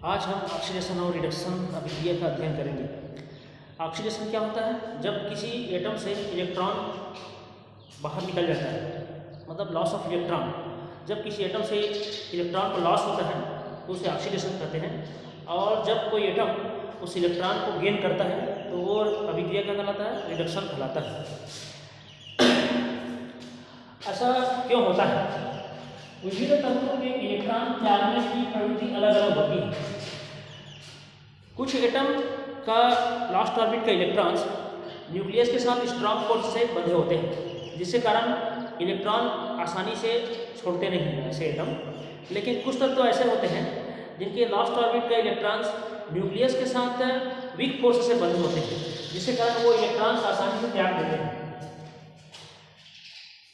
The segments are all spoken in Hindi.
आज हम ऑक्सीडेशन और रिडक्शन अभिक्रिया का अध्ययन करेंगे। ऑक्सीडेशन क्या होता है? जब किसी एटम से इलेक्ट्रॉन बाहर निकल जाता है, मतलब लॉस ऑफ इलेक्ट्रॉन। जब किसी एटम से इलेक्ट्रॉन को लॉस होता है तो उसे ऑक्सीडेशन कहते हैं। और जब कोई एटम उस इलेक्ट्रॉन को गेन करता है तो वो अभिक्रिया क्या कहलाता है? रिडक्शन कहलाता है। ऐसा क्यों होता है? विभिन्न तत्वों के इलेक्ट्रॉन त्यागने की प्रवृत्ति अलग अलग होती है। कुछ एटम का लास्ट ऑर्बिट का इलेक्ट्रॉन्स न्यूक्लियस के साथ स्ट्रॉन्ग फोर्स से बंधे होते हैं, जिसके कारण इलेक्ट्रॉन आसानी से छोड़ते नहीं हैं ऐसे एटम। लेकिन कुछ तत्व ऐसे होते हैं जिनके लास्ट ऑर्बिट का इलेक्ट्रॉन्स न्यूक्लियस के साथ वीक फोर्स से बंधे होते हैं, जिसके कारण वो इलेक्ट्रॉन्स आसानी से त्याग देते हैं।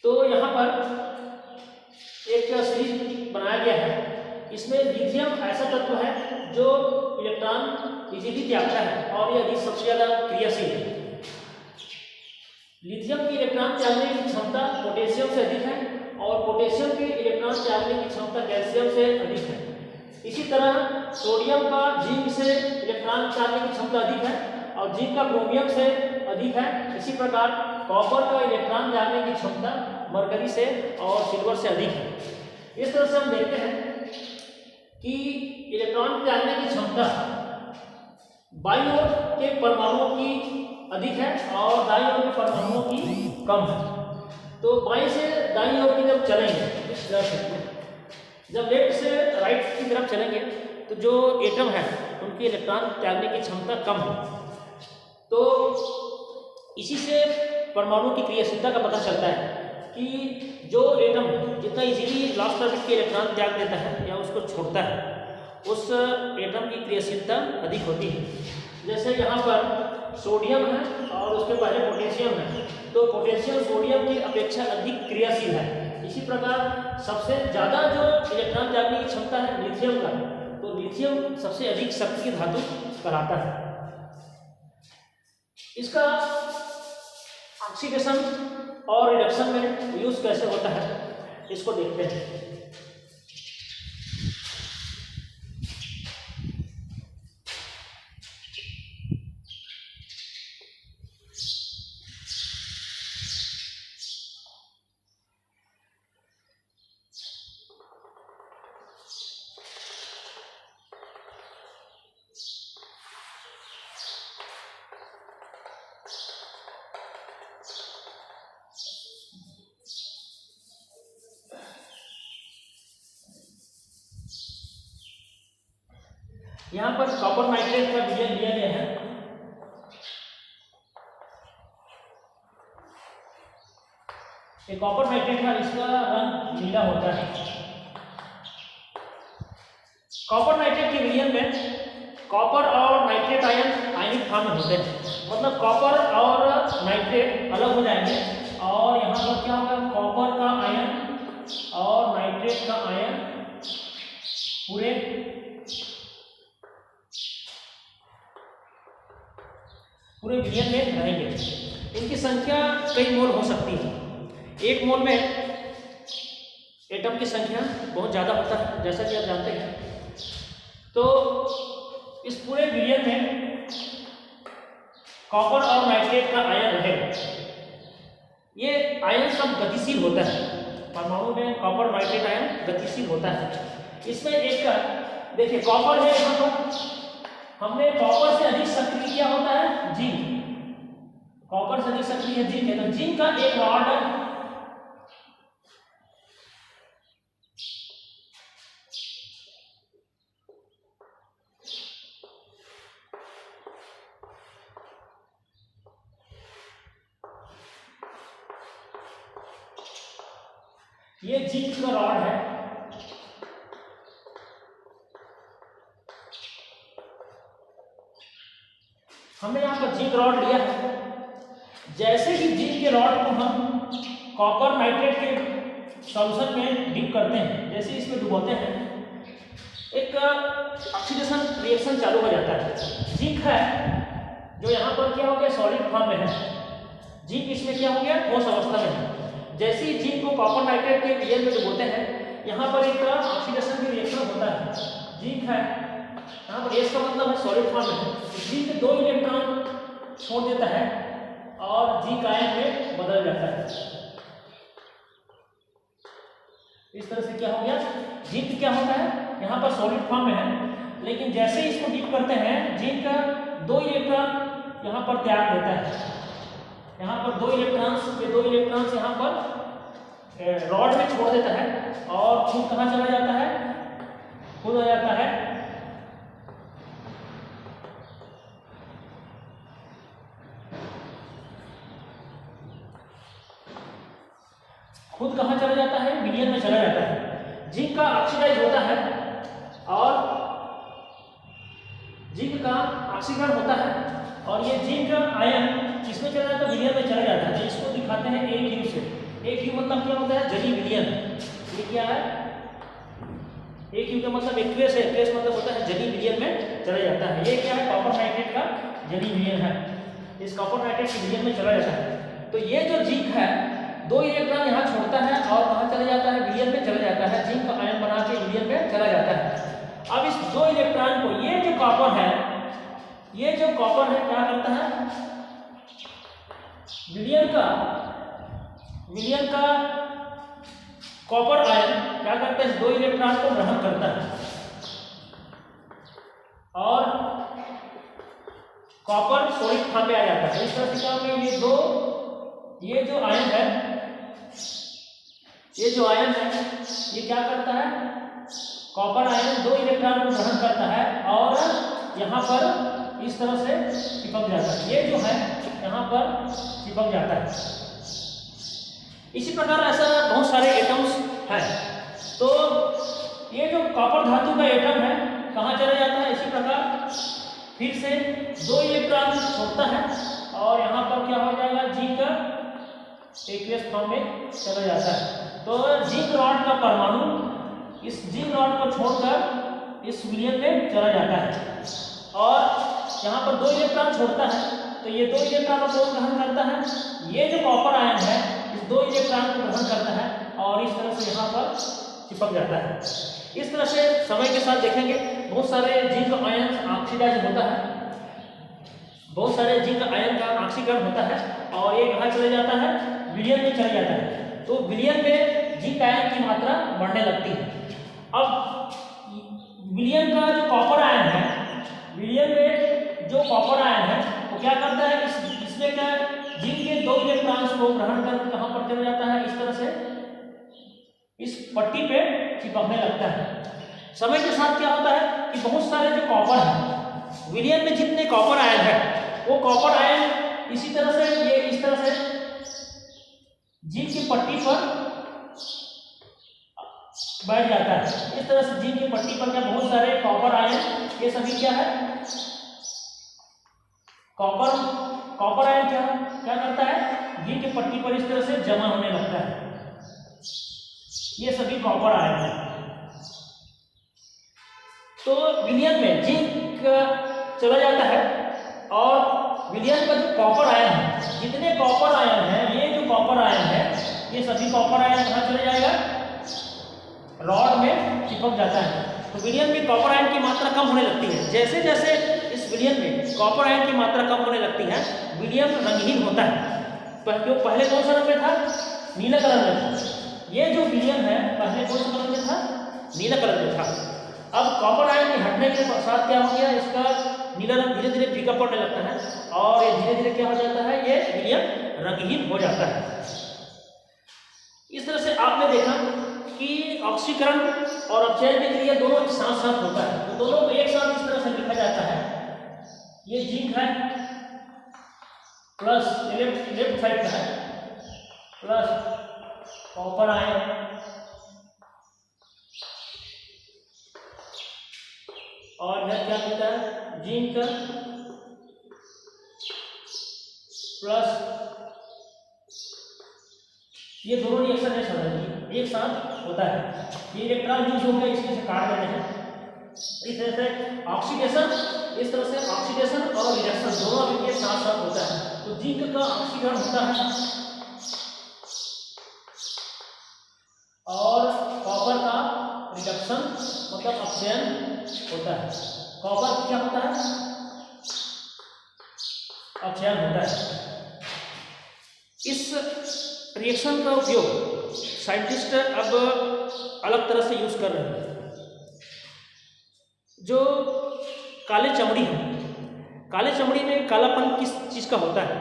तो यहाँ पर एक सीरीज बनाया गया है। इसमें लिथियम ऐसा तत्व है जो इलेक्ट्रॉन इजीली त्यागता है और यह अधिक सबसे ज़्यादा क्रियाशील है। लिथियम की इलेक्ट्रॉन त्यागने की क्षमता पोटेशियम से अधिक है और पोटेशियम की इलेक्ट्रॉन त्यागने की क्षमता कैल्शियम से अधिक है। इसी तरह सोडियम का जिंक से इलेक्ट्रॉन त्यागने की क्षमता अधिक है और जिंक का क्रोमियम से अधिक है। इसी प्रकार कॉपर का इलेक्ट्रॉन त्यागने की क्षमता मरकरी से और सिल्वर से अधिक है। इस तरह से हम देखते हैं कि इलेक्ट्रॉन त्यागने की क्षमता बाईं ओर के परमाणुओं की अधिक है और दाईं ओर के परमाणुओं की कम है। तो बाईं से दाईं ओर की जब चलेंगे, इस तरह से जब लेफ्ट से राइट की तरफ चलेंगे तो जो एटम है उनकी इलेक्ट्रॉन त्यागने की क्षमता कम है। तो इसी से परमाणु की क्रियाशीलता का पता चलता है कि जो एटम जितना इजीली लास्ट ऑर्बिट के इलेक्ट्रॉन त्याग देता है या उसको छोड़ता है, उस एटम की क्रियाशीलता अधिक होती है। जैसे यहाँ पर सोडियम है और उसके पहले पोटेशियम है, तो पोटेशियम सोडियम की अपेक्षा अधिक क्रियाशील है। इसी प्रकार सबसे ज़्यादा जो इलेक्ट्रॉन त्यागने की क्षमता है लिथियम का, तो लिथियम सबसे अधिक शक्ति की धातु कहलाता है। इसका ऑक्सीडेशन और रिडक्शन में यूज कैसे होता है, इसको देखते हैं। यहाँ पर कॉपर नाइट्रेट का विजय लिया गया है। ये कॉपर नाइट्रेट का इसका रंग नीला होता है। कॉपर नाइट्रेट के विलयन में कॉपर और नाइट्रेट आयन आयनिक फॉर्म में होते हैं, मतलब कॉपर और नाइट्रेट अलग हो जाएंगे और यहाँ पर क्या होगा? कॉपर का आयन और नाइट्रेट का आयन पूरे विलयन में रहेंगे। इनकी संख्या कई मोल हो सकती है। एक मोल में एटम की संख्या बहुत ज़्यादा होता है, जैसा कि आप जानते हैं। तो इस पूरे विलयन में कॉपर और नाइट्रेट का आयन रहेगा। ये आयन सब गतिशील होता है। परमाणु में कॉपर नाइट्रेट आयन गतिशील होता है। इसमें एक देखिए कॉपर है, यहाँ पर हमने कॉपर से अधिक सक्रिय क्या होता है? जिंक। कॉपर से अधिक सक्रिय जिंक है, तो जिंक का एक रॉड है। ये जिंक का रॉड है। हमने यहाँ पर जिंक रॉड लिया है। जैसे ही जिंक के रॉड को हम कॉपर नाइट्रेट के सॉल्यूशन में डिप करते हैं, जैसे इसमें डुबोते हैं, एक ऑक्सीडेशन रिएक्शन चालू हो जाता है। जिंक है जो यहाँ पर क्या हो गया? सॉलिड फॉर्म में है। जिंक इसमें क्या हो गया? ठोस अवस्था में है। जैसे ही जिंक को कॉपर नाइट्रेट के विलयन में डुबोते हैं, यहाँ पर एक ऑक्सीडेशन की रिएक्शन होता है। जिंक है एस का मतलब है सॉलिड फॉर्म में है, जिंक 2 इलेक्ट्रॉन छोड़ देता है और जिंक आयन में बदल जाता है। इस तरह से क्या हो गया, जिंक क्या होता है यहाँ पर सॉलिड फॉर्म में है, लेकिन जैसे ही इसको डीप करते हैं जिंक का 2 इलेक्ट्रॉन यहाँ पर त्याग देता है। यहाँ पर 2 इलेक्ट्रॉन्स यहाँ पर रॉड में छोड़ देता है और खुद कहाँ चला जाता है, खुद आ जाता है खुद कहाँ चला जाता है, विलयन में चला जाता है। जिंक का ऑक्सीडाइज होता है और जिंक का ऑक्सीकरण होता है और ये जिंक आयन किसमें चला जाता है, विलयन में चला जाता है। तो इसको दिखाते हैं AQ से। AQ मतलब क्या होता है, जली विलयन। ये क्या है, AQ का मतलब एक्वेस है, एक्वेस मतलब होता है जली विलयन में चला जाता है। ये क्या है, कॉपर नाइट्रेट का जली विलयन है, इस कॉपर नाइट्रेट के विलयन में चला जाता है। तो ये जो जिंक है 2 इलेक्ट्रॉन यहाँ छोड़ता है और कहाँ चला जाता है, विलयन में चला जाता है, जिंक आयन बना के विलयन में चला जाता है। अब इस 2 इलेक्ट्रॉन को ये जो कॉपर है क्या करता है, विलयन का कॉपर आयन क्या करता है, इस 2 इलेक्ट्रॉन को ग्रहण करता है और कॉपर सॉलिड फॉर्म में आ जाता है। इस तरह से क्या होगा, ये जो आयन है ये क्या करता है, कॉपर आयन 2 इलेक्ट्रॉन को ग्रहण करता है और यहाँ पर इस तरह से चिपक जाता है। ये जो है यहाँ पर चिपक जाता है। इसी प्रकार ऐसा बहुत सारे एटम्स हैं। तो ये जो कॉपर धातु का एटम है कहाँ चला जाता है, इसी प्रकार फिर से 2 इलेक्ट्रॉन छोड़ता है और यहाँ पर क्या हो जाएगा, जिंक एक्वियस फॉर्म में चला जाता है। तो जिंक रॉड का परमाणु इस जिंक रॉड को छोड़कर इस विलयन में चला जाता है और यहाँ पर 2 इलेक्ट्रॉन छोड़ता है। तो ये 2 इलेक्ट्रॉन को कौन ग्रहण करता है, ये जो कॉपर आयन है इस 2 इलेक्ट्रॉन को ग्रहण करता है और इस तरह से यहाँ पर चिपक जाता है। इस तरह से समय के साथ देखेंगे बहुत सारे जिंक आयन ऑक्सीडाइज होता है, बहुत सारे जिंक आयन का ऑक्सीकरण होता है और ये कहाँ चले जाता है, विलयन में चला जाता है। तो विलयन में जिंक आयन की मात्रा बढ़ने लगती है। अब विलयन का जो कॉपर आयन है, विलयन में जो कॉपर आयन है वो क्या करता है, इसमें क्या जिंक के 2 इलेक्ट्रॉन्स को ग्रहण कर कहाँ पर चला जाता है, इस तरह से इस पट्टी पे चिपकने लगता है। समय के साथ क्या होता है कि बहुत सारे जो कॉपर है, विलयन में जितने कॉपर आयन है वो कॉपर आयन इसी तरह से ये इस तरह से जिंक की पट्टी पर बैठ जाता है। इस तरह से जिंक की पट्टी पर क्या बहुत सारे कॉपर आयन, ये सभी क्या है, कॉपर आयन क्या करता है, जिंक की पट्टी पर इस तरह से जमा होने लगता है। ये सभी कॉपर आयन है। तो विलयन में जिंक चला जाता है और विलयन का जो कॉपर आयन है, जितने कॉपर आयन है, ये जो कॉपर आयन है ये सभी कॉपर आयन कहाँ चले जाएगा, रॉड में चिपक जाता है। तो विलयन में कॉपर आयन की मात्रा कम होने लगती है। जैसे जैसे इस विलयन में कॉपर आयन की मात्रा कम होने लगती है, विलयन रंगहीन होता है। पहले कौन सा रंग में था, नीला कलर में था। ये जो विलयन है पहले कौन सा कलर में था, नीला कलर में था। अब कॉपर आयन के हटने के साथ क्या हो गया, इसका नीला रंग धीरे धीरे फीका पड़ने लगता है और ये धीरे धीरे क्या हो जाता है, ये विलयन रंगहीन हो जाता है। इस तरह से आपने देखा कि ऑक्सीकरण और अपचयन की क्रिया दोनों एक साथ साथ होता है। तो दोनों को एक साथ इस तरह से लिखा जाता है, ये जिंक है प्लस लेफ्ट साइड का है प्लस कॉपर आयन और इधर क्या मिलता है, जिंक प्लस ये दोनों रिएक्शन एक साथ होता है। ये इलेक्ट्रॉन यूज हो गया, इसमें से काट देते हैं। इस तरह से ऑक्सीडेशन, इस तरह से ऑक्सीडेशन और रिडक्शन दोनों अभिक्रिया साथ साथ होता है। तो जिंक का ऑक्सीकरण होता है और कॉपर का रिडक्शन मतलब अपचयन होता है। कॉपर क्या होता है, अक्षय होता है। इस रिएक्शन का उपयोग साइंटिस्ट अब अलग तरह से यूज कर रहे हैं। जो काले चमड़ी है, काले चमड़ी में कालापन किस चीज़ का होता है,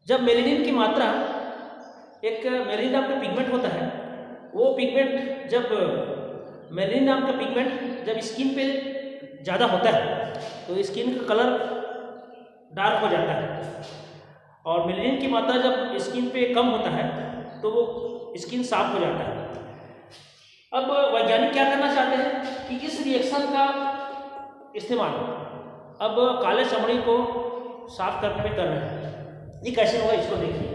जब मेलेनिन की मात्रा, एक मेलेनिन नाम का पिगमेंट होता है, वो पिगमेंट जब मेलेनिन नाम का पिगमेंट जब स्किन पे ज़्यादा होता है तो स्किन का कलर डार्क हो जाता है, और मेलेनिन की मात्रा जब स्किन पे कम होता है तो वो स्किन साफ हो जाता है। अब वैज्ञानिक क्या करना चाहते हैं कि इस रिएक्शन का इस्तेमाल अब काले चमड़ी को साफ करने में कर रहे हैं। ये कैसे होगा, इसको देखिए।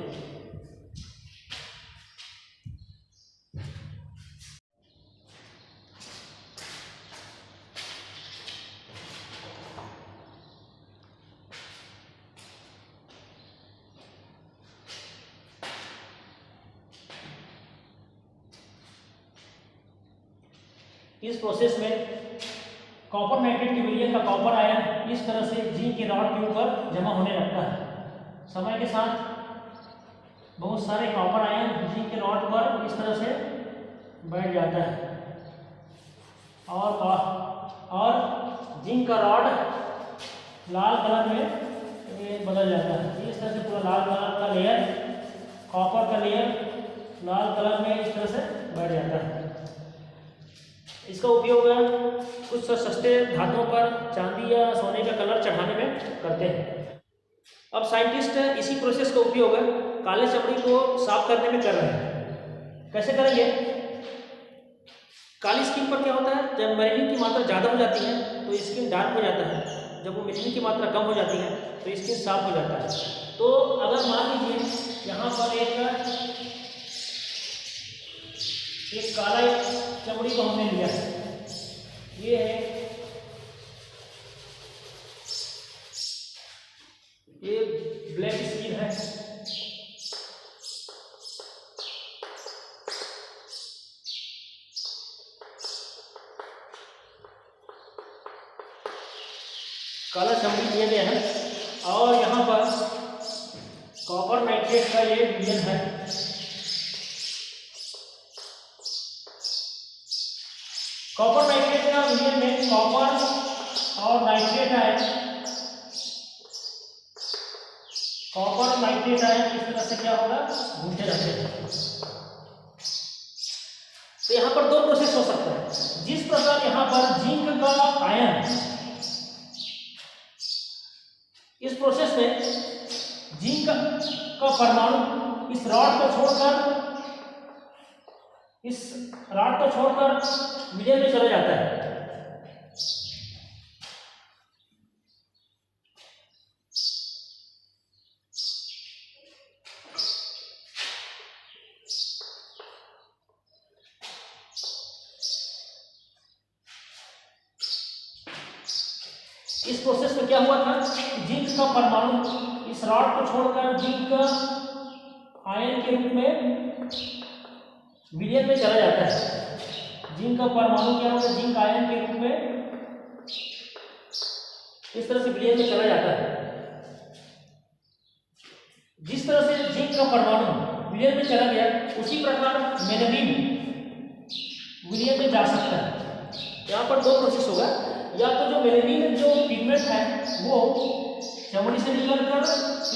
इस प्रोसेस में कॉपर नाइट्रेट के विलयन का कॉपर आयन इस तरह से जिंक के रॉड के ऊपर जमा होने लगता है। समय के साथ बहुत सारे कॉपर आयन जिंक के रॉड पर इस तरह से बैठ जाता है, और जिंक का रॉड लाल कलर में बदल जाता है। इस तरह से पूरा लाल कलर का लेयर, कॉपर का लेयर लाल कलर में इस तरह से बैठ जाता है। इसका उपयोग कुछ सस्ते धातुओं पर चांदी या सोने का कलर चढ़ाने में करते हैं। अब साइंटिस्ट इसी प्रोसेस का उपयोग काले चमड़ी को साफ करने में कर रहे हैं। कैसे करेंगे? काली स्किन पर क्या होता है, जब मेलेनिन की मात्रा ज़्यादा हो जाती है तो स्किन डार्क हो जाता है, जब वो मेलेनिन की मात्रा कम हो जाती है तो स्किन साफ हो जाता है। तो अगर मान लीजिए यहाँ पर एक काला चमड़ी को हमने लिया है, ये है, ये ब्लैक स्किन है, काला चमड़ी दिया गया है, और यहाँ पर कॉपर नाइट्रेट का ये विलयन है। कॉपर नाइट्रेट का विलयन में कॉपर और nitrate ion, copper nitrate ion इस तरह से क्या होगा, घूमते रहते हैं। तो यहाँ पर दो प्रोसेस हो सकता है। जिस प्रकार यहाँ पर जिंक का आयन, इस प्रोसेस में जिंक का परमाणु इस रॉड को छोड़कर विलयन में चला जाता है। इस प्रोसेस में क्या हुआ था, जिंक का परमाणु इस रॉड को छोड़कर जिंक आयन के रूप में विलयन में चला जाता है। जिंक का परमाणु क्या होगा, जिंक आयन के रूप में इस तरह से विलयन में चला जाता है। जिस तरह से जिंक का परमाणु विलयन में चला गया, उसी प्रकार मेलेनिन विलयन में जा सकता है। यहाँ पर दो प्रोसेस होगा, या तो जो मेलेनिन जो पिगमेंट है वो चमड़ी से निकलकर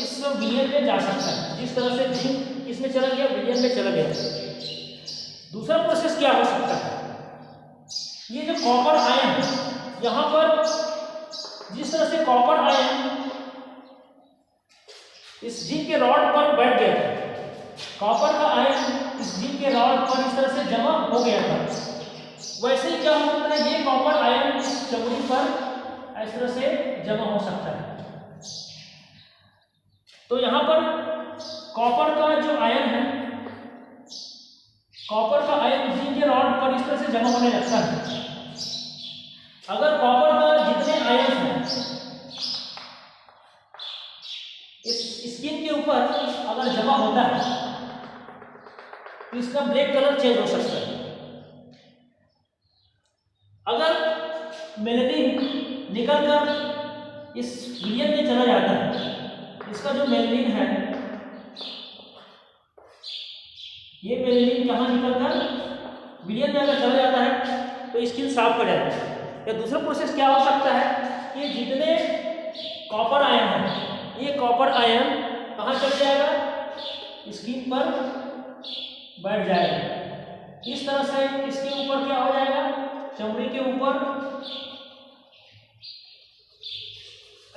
इस विलयन में जा सकता है, जिस तरह से जिंक इसमें चला गया, विलयन में चला गया। दूसरा प्रोसेस क्या हो सकता है, ये जो कॉपर आयन यहाँ पर जिस तरह से कॉपर आयन इस जिंक के रॉड पर बैठ गया था, कॉपर का आयन इस जिंक के रॉड पर इस तरह से जमा हो गया था, वैसे ही क्या हो सकता है, ये कॉपर आयन इस चमड़ी पर इस तरह से जमा हो सकता है। तो यहाँ पर कॉपर का जो आयन है, कॉपर का आयन जिंक के रॉड पर इस तरह से जमा होने लगता है। अगर कॉपर का जितने आयन हैं इस स्किन के ऊपर अगर जमा होता है तो इसका ब्लैक कलर चेंज हो सकता है। अगर मेलेनिन निकल कर इस विलियन में चला जाता है। इसका जो मेलेनिन है, ये मेलेनिन कहाँ निकल कर विलियन में अगर चला जाता है तो स्किन साफ हो जाती है। या दूसरा प्रोसेस क्या हो सकता है कि जितने कॉपर आयन है, ये कॉपर आयन कहाँ चल जाएगा, स्किन पर बैठ जाएगा। इस तरह से इसके ऊपर क्या हो जाएगा, चमड़ी के ऊपर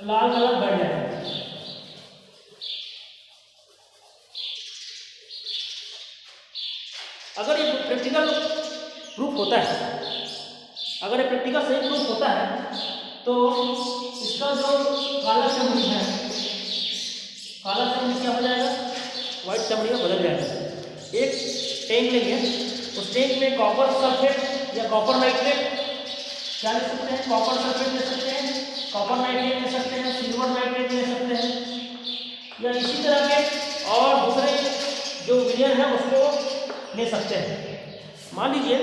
लाल कलर बैठ जाएगा। अगर ये प्रैक्टिकल प्रूफ होता है, अगर ये प्रैक्टिकल सही प्रूफ होता है तो इसका जो काला चमड़ी है, काला चमड़ी क्या हो जाएगा, व्हाइट चमड़ी में बदल जाएगा। एक टैंक लेंगे, उस टैंक में कॉपर सल्फेट या कॉपर नाइट्रेट क्या ले सकते हैं, कॉपर सल्फेट ले सकते हैं, कॉपर नाइट्रेट ले सकते हैं, सिल्वर नाइट्रेट ले सकते हैं, या इसी तरह के और दूसरे जो विलियन है उसको ले सकते हैं। मान लीजिए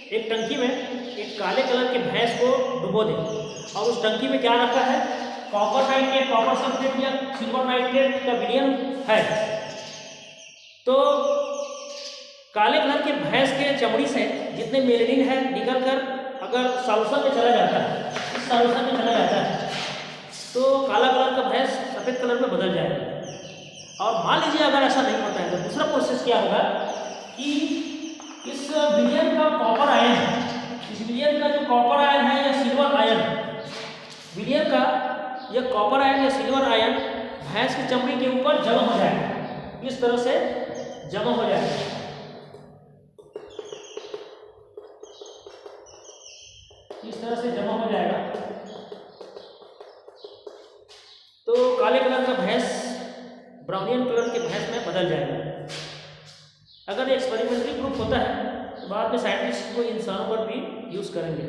एक टंकी में एक काले कलर के भैंस को डुबो दें और उस टंकी में क्या रखा है, कॉपर नाइट्रेट, कॉपर सल्फेट या सिल्वर नाइट्रेट का विलियन है। तो काले कलर के भैंस के चमड़ी से जितने मेलेनिन है निकल कर अगर सॉल्यूशन में चला जाता है, इस सॉल्यूशन में चला जाता है तो काला कलर का भैंस सफेद कलर में बदल जाएगा। और मान लीजिए अगर ऐसा नहीं होता है तो दूसरा प्रोसेस क्या होगा कि इस विलियन का कॉपर आयन है, इस विलियन का जो कॉपर आयन है या सिल्वर आयन, विलियन का यह कॉपर आयन या सिल्वर आयन भैंस की चमड़ी के ऊपर जमा हो जाएगा। इस तरह से जमा हो जाएगा। इस तरह से जमा हो जाएगा तो काले कलर का भैंस ब्राउनियन कलर के भैंस में बदल जाएगा। अगर एक्सपेरिमेंटली प्रूफ होता है तो बाद में साइंटिस्ट को इंसानों पर भी यूज करेंगे।